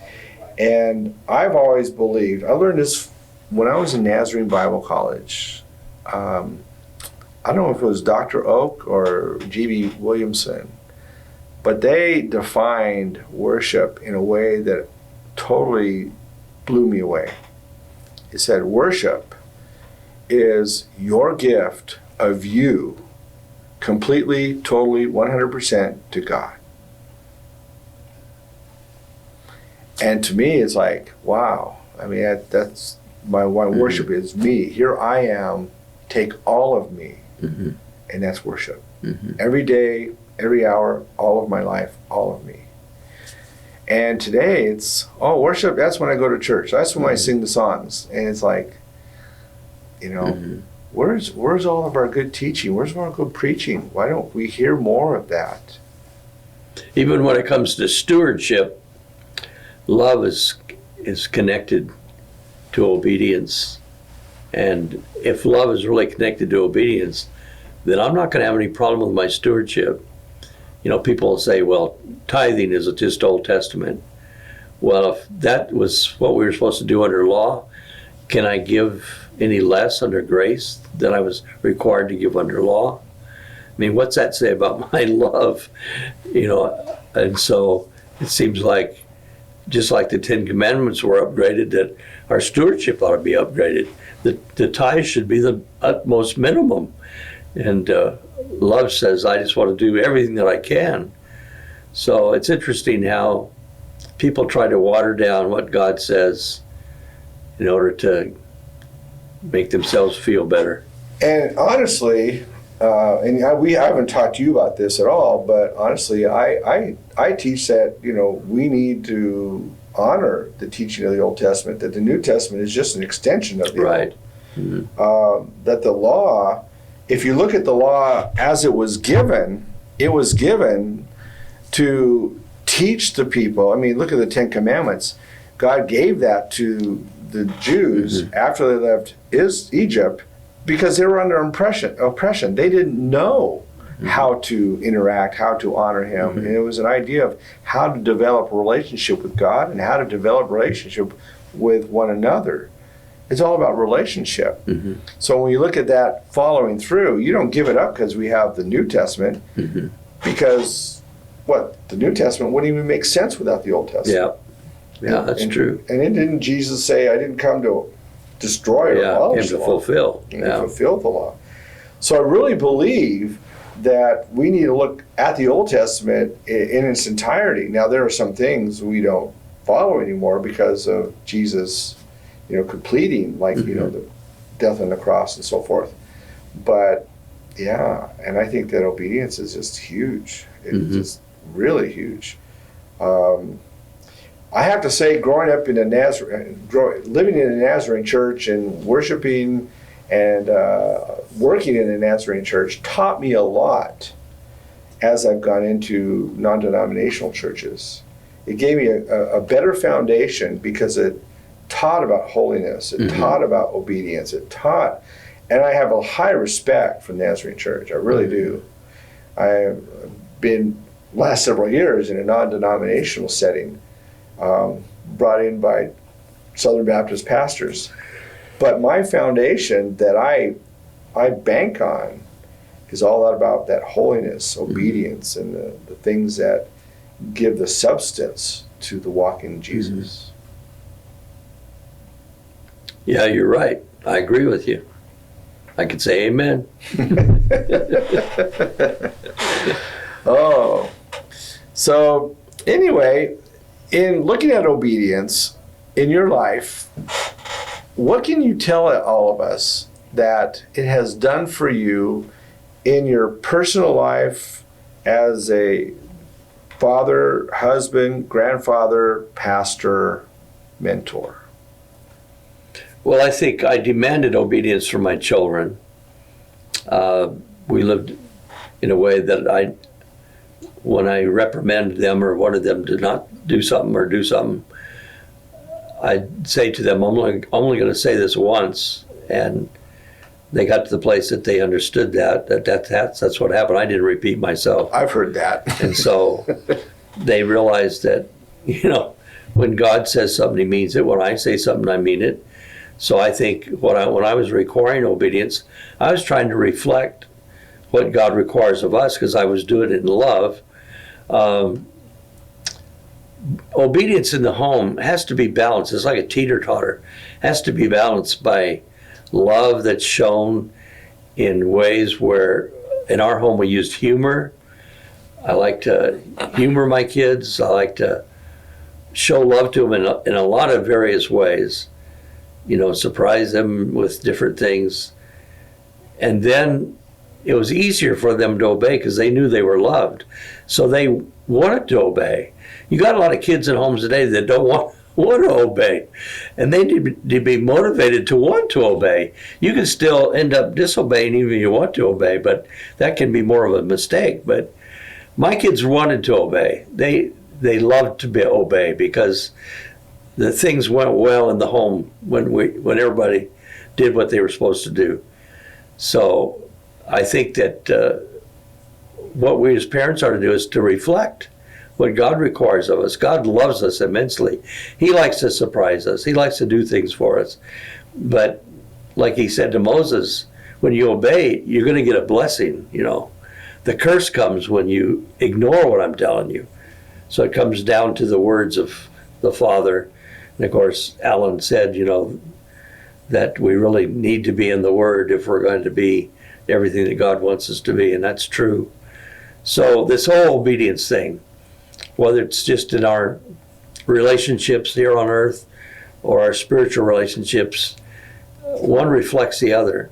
Speaker 2: And I've always believed, I learned this when I was in Nazarene Bible College. I don't know if it was Dr. Oak or G.B. Williamson, but they defined worship in a way that totally blew me away. It said, worship is your gift of you completely, totally, 100% to God. And to me, it's like, wow. I mean, that's my worship is me. Here I am, take all of me. Mm-hmm. And that's worship. Mm-hmm. Every day, every hour, all of my life, all of me. And today it's, worship, that's when I go to church. That's when I sing the songs. And it's like, mm-hmm. where's all of our good teaching? Where's our good preaching? Why don't we hear more of that?
Speaker 3: Even when it comes to stewardship, love is connected to obedience. And if love is really connected to obedience, then I'm not going to have any problem with my stewardship. People will say, well, tithing is just Old Testament. Well, if that was what we were supposed to do under law, can I give any less under grace than I was required to give under law? I mean, what's that say about my love? And so it seems like, just like the Ten Commandments were upgraded, that our stewardship ought to be upgraded. The tithe should be the utmost minimum. And love says, I just want to do everything that I can. So it's interesting how people try to water down what God says in order to make themselves feel better.
Speaker 2: And honestly, I haven't talked to you about this at all, but honestly, I teach that, we need to honor the teaching of the Old Testament, that the New Testament is just an extension of the
Speaker 3: right.
Speaker 2: Old. Mm-hmm. That the law, if you look at the law as it was given to teach the people. I mean, look at the Ten Commandments. God gave that to the Jews mm-hmm. after they left Egypt, because they were under oppression. They didn't know mm-hmm. how to interact, how to honor him. Mm-hmm. And it was an idea of how to develop a relationship with God and how to develop a relationship with one another. It's all about relationship. Mm-hmm. So when you look at that following through, you don't give it up because we have the New Testament, mm-hmm. because the New Testament wouldn't even make sense without the Old Testament.
Speaker 3: Yeah, that's true.
Speaker 2: And didn't Jesus say, I didn't come to destroy or abolish the law.
Speaker 3: Fulfill.
Speaker 2: To fulfill the law. So I really believe that we need to look at the Old Testament in its entirety. Now, there are some things we don't follow anymore because of Jesus, completing, like, mm-hmm. The death on the cross and so forth. But, yeah, and I think that obedience is just huge. It's mm-hmm. just really huge. I have to say, growing up in living in a Nazarene church and worshiping and working in a Nazarene church taught me a lot as I've gone into non-denominational churches. It gave me a better foundation because it taught about holiness, it mm-hmm. taught about obedience, and I have a high respect for the Nazarene church. I really mm-hmm. do. I've been last several years in a non-denominational setting, brought in by Southern Baptist pastors. But my foundation that I bank on is all about that holiness, obedience, and the things that give the substance to the walk in Jesus.
Speaker 3: Yeah, you're right. I agree with you. I could say amen.
Speaker 2: Oh, so anyway, in looking at obedience in your life, what can you tell all of us that it has done for you in your personal life as a father, husband, grandfather, pastor, mentor?
Speaker 3: Well, I think I demanded obedience from my children. We lived in a way that when I reprimanded them or wanted them to not do something or do something, I'd say to them, I'm only going to say this once. And they got to the place that they understood that's what happened. I didn't repeat myself.
Speaker 2: I've heard that.
Speaker 3: And so they realized that, when God says something, he means it. When I say something, I mean it. So I think when I was requiring obedience, I was trying to reflect what God requires of us because I was doing it in love. Obedience in the home has to be balanced. It's like a teeter-totter. It has to be balanced by love that's shown in ways where in our home we used humor. I like to humor my kids. I like to show love to them in a lot of various ways. Surprise them with different things. And then it was easier for them to obey because they knew they were loved. So they wanted to obey. You got a lot of kids in homes today that don't want to obey. And they need to be motivated to want to obey. You can still end up disobeying even if you want to obey, but that can be more of a mistake. But my kids wanted to obey. They loved to obey because the things went well in the home when everybody did what they were supposed to do. So I think that what we as parents are to do is to reflect what God requires of us. God loves us immensely. He likes to surprise us. He likes to do things for us. But like he said to Moses, when you obey, you're going to get a blessing. The curse comes when you ignore what I'm telling you. So it comes down to the words of the Father. And of course, Alan said, that we really need to be in the Word if we're going to be everything that God wants us to be, and that's true. So this whole obedience thing, whether it's just in our relationships here on earth or our spiritual relationships, one reflects the other,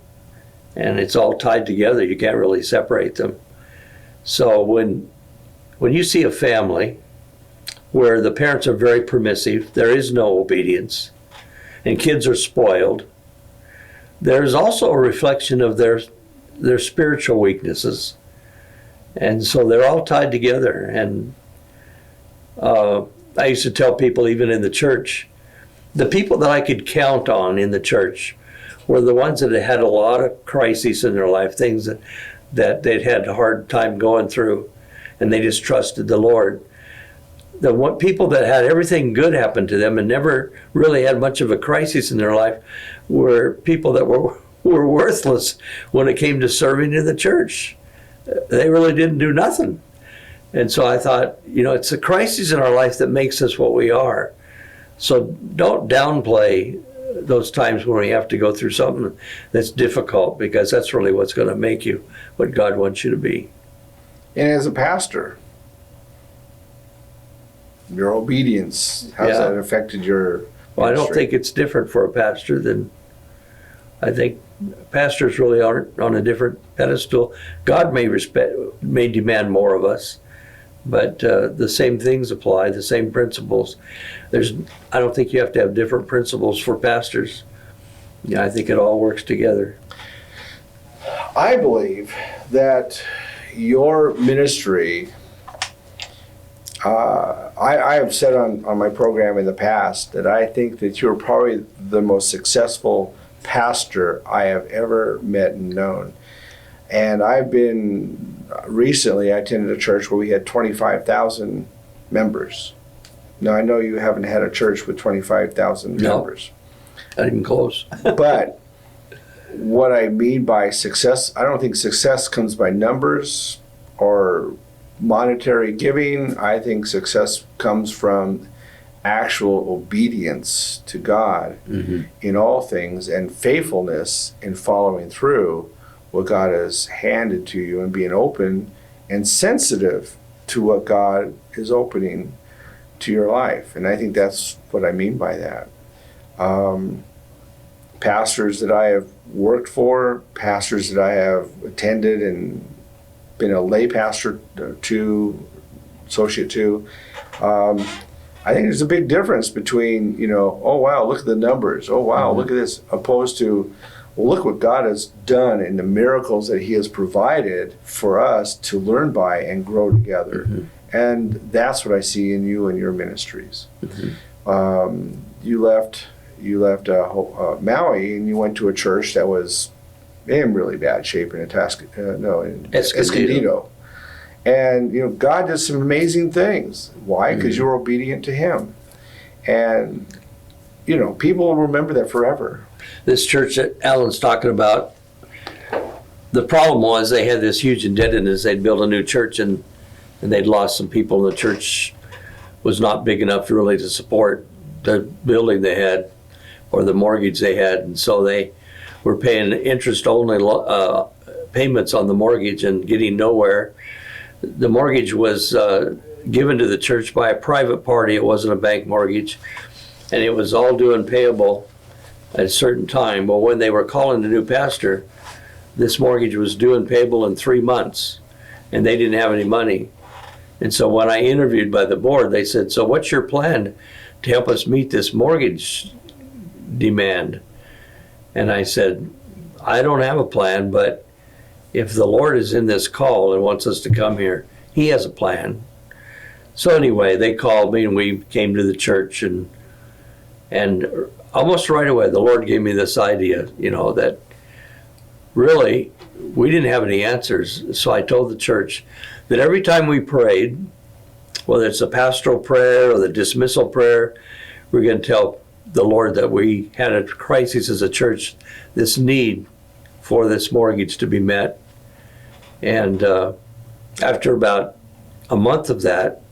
Speaker 3: and it's all tied together. You can't really separate them. So when you see a family where the parents are very permissive, there is no obedience, and kids are spoiled, there's also a reflection of their spiritual weaknesses. And so they're all tied together. And I used to tell people, even in the church, the people that I could count on in the church were the ones that had a lot of crises in their life, things that they'd had a hard time going through, and they just trusted the Lord. The people that had everything good happen to them and never really had much of a crisis in their life were people that were worthless when it came to serving in the church. They really didn't do nothing. And so I thought, it's the crisis in our life that makes us what we are. So don't downplay those times when we have to go through something that's difficult, because that's really what's going to make you what God wants you to be.
Speaker 2: And as a pastor, your obedience, how's that affected your ministry?
Speaker 3: Well, I don't think it's different for a pastor than, I think pastors really aren't on a different pedestal. God may demand more of us, but the same things apply, the same principles. I don't think you have to have different principles for pastors. I think it all works together.
Speaker 2: I believe that your ministry, I have said on my program in the past that I think that you're probably the most successful pastor I have ever met and known. And recently I attended a church where we had 25,000 members. Now, I know you haven't had a church with 25,000 members.
Speaker 3: Not even close.
Speaker 2: But what I mean by success, I don't think success comes by numbers or monetary giving. I think success comes from actual obedience to God in all things and faithfulness in following through what God has handed to you and being open and sensitive to what God is opening to your life. And I think that's what I mean by that. Pastors that I have worked for, pastors that I have attended and been a lay pastor to, associate to, I think there's a big difference between, oh wow, look at the numbers. Oh wow, look at this, opposed to, well, look what God has done and the miracles that He has provided for us to learn by and grow together. And that's what I see in you and your ministries. You left Maui and you went to a church that was in really bad shape in Escondido. And God did some amazing things. Why? Because you were obedient to Him. And people will remember that forever.
Speaker 3: This church that Alan's talking about, the problem was they had this huge indebtedness. They'd built a new church and they'd lost some people, and the church was not big enough really to support the building they had or the mortgage they had. And so they were paying interest-only payments on the mortgage and getting nowhere. The mortgage was given to the church by a private party. It wasn't a bank mortgage, and it was all due and payable at a certain time. Well, when they were calling the new pastor, this mortgage was due and payable in 3 months, and they didn't have any money. And so when I interviewed by the board, they said, so what's your plan to help us meet this mortgage demand? And I said, I don't have a plan, but if the Lord is in this call and wants us to come here, He has a plan. So anyway, they called me and we came to the church, and almost right away the Lord gave me this idea, that really we didn't have any answers. So I told the church that every time we prayed, whether it's a pastoral prayer or the dismissal prayer, we're going to tell the Lord that we had a crisis as a church, this need for this mortgage to be met. And after about a month of that,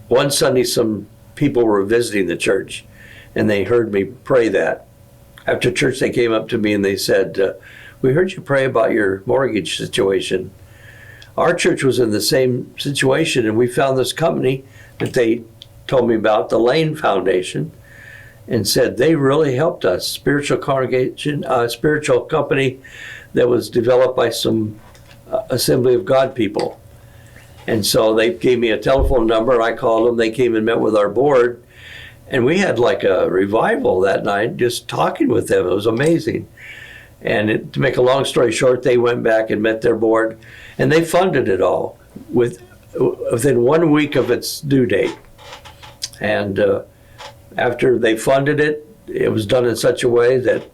Speaker 3: one Sunday some people were visiting the church and they heard me pray that. After church they came up to me and they said, we heard you pray about your mortgage situation. Our church was in the same situation, and we found this company that they told me about, the Lane Foundation, and said they really helped us. Spiritual congregation, spiritual company that was developed by some Assembly of God people. And so they gave me a telephone number. I called them. They came and met with our board, and we had like a revival that night just talking with them. It was amazing. And to make a long story short, they went back and met their board, and they funded it all within 1 week of its due date. And after they funded it, it was done in such a way that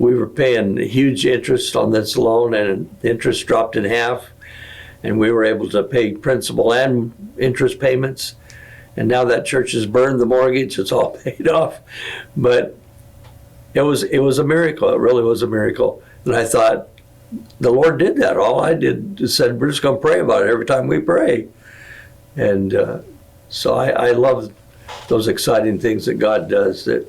Speaker 3: we were paying huge interest on this loan, and the interest dropped in half, and we were able to pay principal and interest payments. And now that church has burned the mortgage; it's all paid off. But it was a miracle. It really was a miracle. And I thought, the Lord did that. All I did is said, we're just going to pray about it every time we pray. And so I love those exciting things that God does, that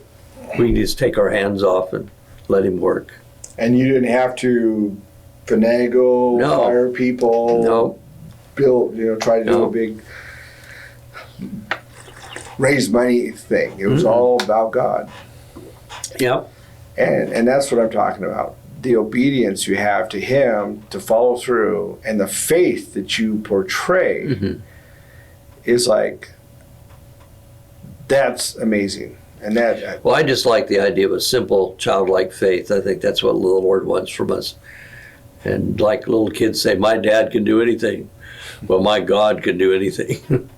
Speaker 3: we can just take our hands off and let Him work.
Speaker 2: And you didn't have to finagle, fire people, build, try to do a big raise money thing. It was all about God.
Speaker 3: Yep.
Speaker 2: And that's what I'm talking about. The obedience you have to Him to follow through, and the faith that you portray is like, that's amazing. And that.
Speaker 3: Well, I just like the idea of a simple, childlike faith. I think that's what the Lord wants from us. And like little kids say, my dad can do anything. Well, my God can do anything.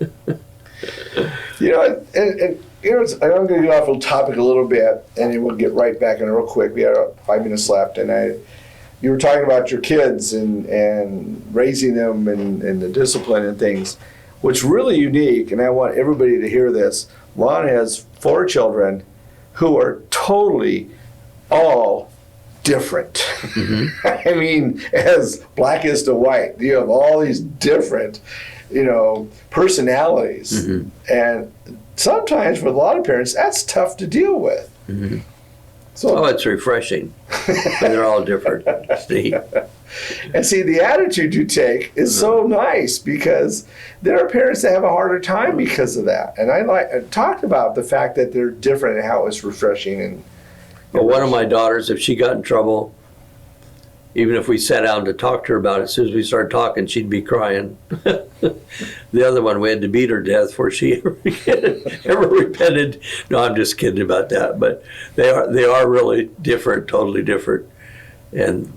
Speaker 3: I'm going to get off the topic a little bit, and then we'll get right back in real quick. We have 5 minutes left, and you were talking about your kids and raising them and the discipline and things. What's really unique, and I want everybody to hear this, Lon has 4 children who are totally all
Speaker 2: different. I mean, as black as to white, you have all these different, personalities. And sometimes for a lot of parents, that's tough to deal with. So,
Speaker 3: it's refreshing. But they're all different, Steve.
Speaker 2: And see, the attitude you take is so nice, because there are parents that have a harder time because of that. And I talked about the fact that they're different and how it's refreshing. And
Speaker 3: But one of my daughters, if she got in trouble, even if we sat down to talk to her about it, as soon as we started talking, she'd be crying. The other one, we had to beat her to death before she ever repented. No, I'm just kidding about that. But they are really different, totally different. And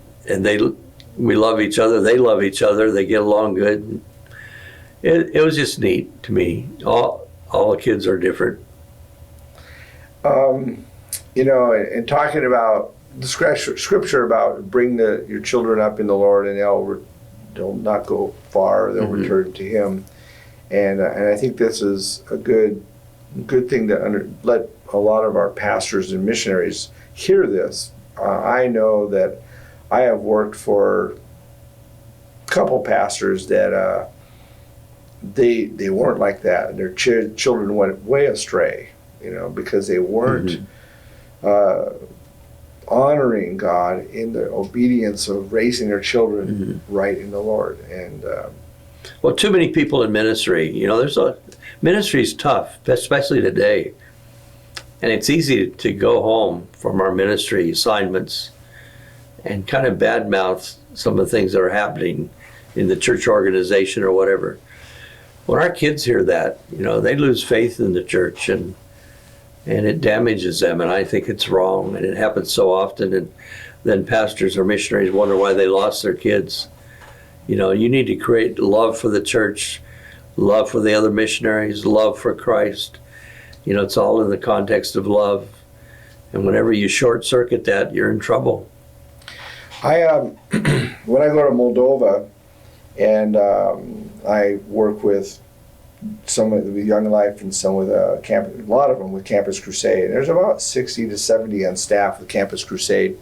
Speaker 3: we love each other. They love each other. They get along good. It was just neat to me. All the kids are different.
Speaker 2: And talking about the scripture about bring your children up in the Lord, and they'll not go far, they'll return to Him. And I think this is a good thing to let a lot of our pastors and missionaries hear this. I know that I have worked for a couple pastors that they weren't like that. Their children went way astray, because they weren't honoring God in the obedience of raising their children right in the Lord. And
Speaker 3: well, too many people in ministry. Ministry's tough, especially today. And it's easy to go home from our ministry assignments and kind of badmouth some of the things that are happening in the church organization or whatever. When our kids hear that, they lose faith in the church, and it damages them, and I think it's wrong, and it happens so often, and then pastors or missionaries wonder why they lost their kids. You need to create love for the church, love for the other missionaries, love for Christ. It's all in the context of love, and whenever you short circuit that, you're in trouble.
Speaker 2: When I go to Moldova, and I work with some with Young Life and some with a lot of them with Campus Crusade. There's about 60 to 70 on staff with Campus Crusade.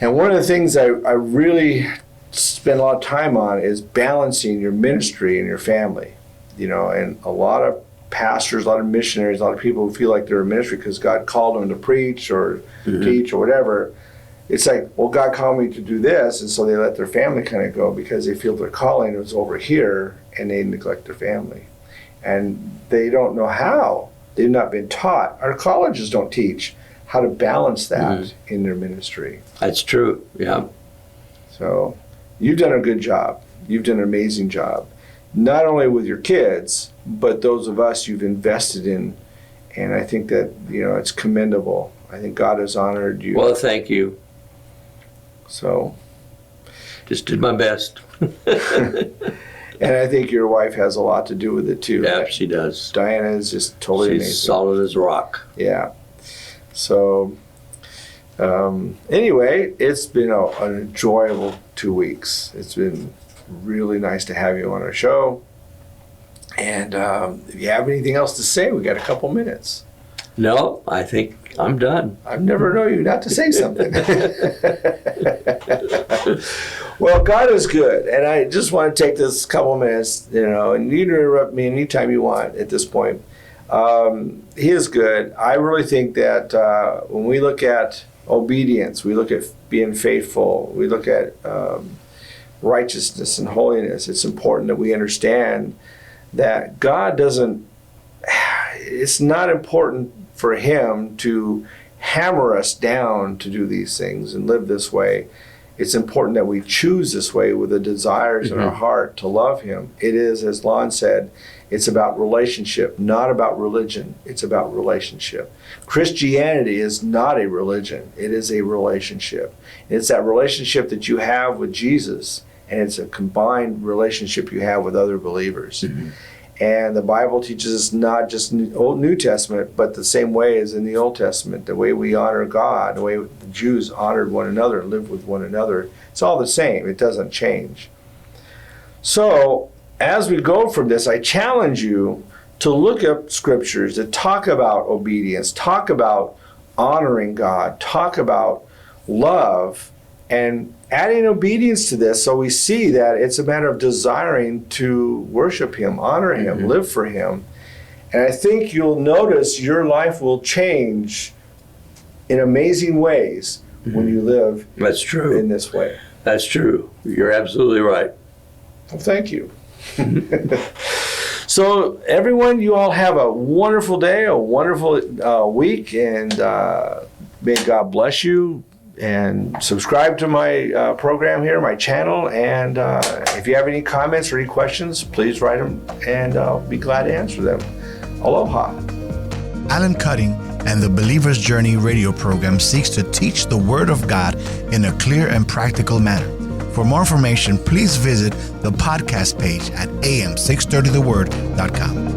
Speaker 2: And one of the things I really spend a lot of time on is balancing your ministry and your family. And a lot of pastors, a lot of missionaries, a lot of people who feel like they're in ministry because God called them to preach or teach or whatever. It's like, well, God called me to do this, and so they let their family kind of go because they feel their calling is over here, and they neglect their family. And they don't know how. They've not been taught. Our colleges don't teach how to balance that in their ministry.
Speaker 3: That's true, yeah.
Speaker 2: So you've done a good job. You've done an amazing job, not only with your kids, but those of us you've invested in. And I think that, it's commendable. I think God has honored you.
Speaker 3: Well, thank you.
Speaker 2: So,
Speaker 3: just did my best.
Speaker 2: And I think your wife has a lot to do with it too.
Speaker 3: Yeah, she does.
Speaker 2: Diana is just totally amazing.
Speaker 3: She's solid as rock.
Speaker 2: Yeah. So, anyway, it's been an enjoyable 2 weeks. It's been really nice to have you on our show. And if you have anything else to say, we got a couple minutes.
Speaker 3: No, I think I'm done.
Speaker 2: I've never known you not to say something. Well, God is good, and I just want to take this couple minutes, and you can interrupt me anytime you want at this point. He is good. I really think that when we look at obedience, we look at being faithful, we look at righteousness and holiness, it's important that we understand that God doesn't, it's not important for Him to hammer us down to do these things and live this way. It's important that we choose this way with the desires in our heart to love Him. It is, as Lon said, it's about relationship, not about religion. It's about relationship. Christianity is not a religion. It is a relationship. It's that relationship that you have with Jesus, and it's a combined relationship you have with other believers. And the Bible teaches us not just New Testament, but the same way as in the Old Testament, the way we honor God, the way the Jews honored one another and lived with one another. It's all the same. It doesn't change. So as we go from this, I challenge you to look up scriptures that talk about obedience, talk about honoring God, talk about love, and adding obedience to this. So we see that it's a matter of desiring to worship Him, honor Him, live for Him. And I think you'll notice your life will change in amazing ways when you live
Speaker 3: That's true.
Speaker 2: in this way.
Speaker 3: That's true. You're absolutely right.
Speaker 2: Well, thank you. So, everyone, you all have a wonderful day, a wonderful week, and may God bless you. And subscribe to my program here, my channel. And if you have any comments or any questions, please write them, and I'll be glad to answer them. Aloha.
Speaker 1: Alan Cutting and the Believer's Journey radio program seeks to teach the Word of God in a clear and practical manner. For more information, please visit the podcast page at am630theword.com.